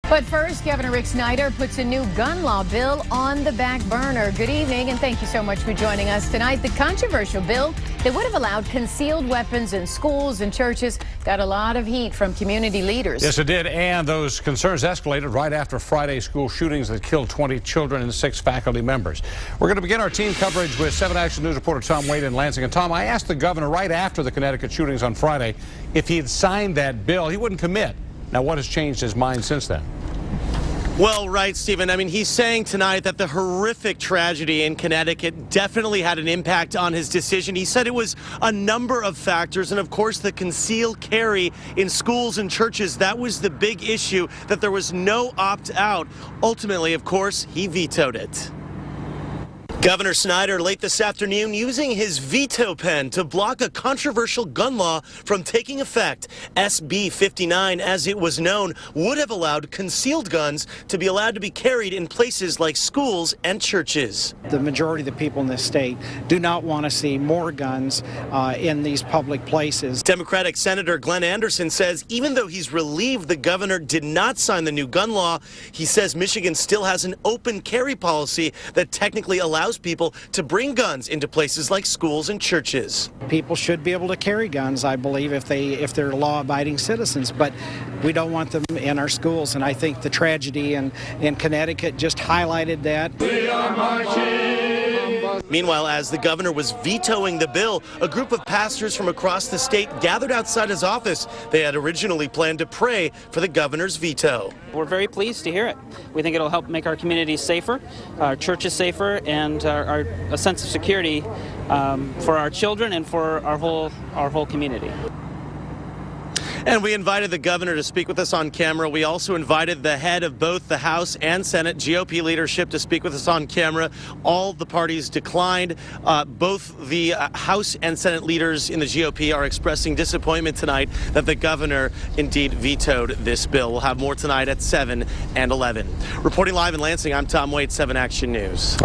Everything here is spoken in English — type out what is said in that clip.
But first, Governor Rick Snyder puts a new gun law bill on the back burner. Good evening, and thank you so much for joining us tonight. The controversial bill that would have allowed concealed weapons in schools and churches got a lot of heat from community leaders. Yes, it did, and those concerns escalated right after Friday's school shootings that killed 20 children and 6 faculty members. We're going to begin our team coverage with 7 Action News reporter Tom Wade in Lansing. And Tom, I asked the governor right after the Connecticut shootings on Friday if he had signed that bill. He wouldn't commit. Now, what has changed his mind since then? Well, right, Stephen. I mean, he's saying tonight that the horrific tragedy in Connecticut definitely had an impact on his decision. He said it was a number of factors, and of course, the concealed carry in schools and churches. That was the big issue, that there was no opt-out. Ultimately, of course, he vetoed it. Governor Snyder late this afternoon using his veto pen to block a controversial gun law from taking effect. SB 59, as it was known, would have allowed concealed guns to be allowed to be carried in places like schools and churches. The majority of the people in this state do not want to see more guns in these public places. Democratic Senator Glenn Anderson says even though he's relieved the governor did not sign the new gun law, he says Michigan still has an open carry policy that technically allows people to bring guns into places like schools and churches. People should be able to carry guns, I believe, if they're law-abiding citizens, but we don't want them in our schools, and I think the tragedy in Connecticut just highlighted that. We are marching. Meanwhile, as the governor was vetoing the bill, a group of pastors from across the state gathered outside his office. They had originally planned to pray for the governor's veto. We're very pleased to hear it. We think it'll help make our communities safer, our churches safer, and a sense of security for our children and for our whole community. And we invited the governor to speak with us on camera. We also invited the head of both the House and Senate GOP leadership to speak with us on camera. All the parties declined. Both the House and Senate leaders in the GOP are expressing disappointment tonight that the governor indeed vetoed this bill. We'll have more tonight at 7 and 11. Reporting live in Lansing, I'm Tom Wade, 7 Action News.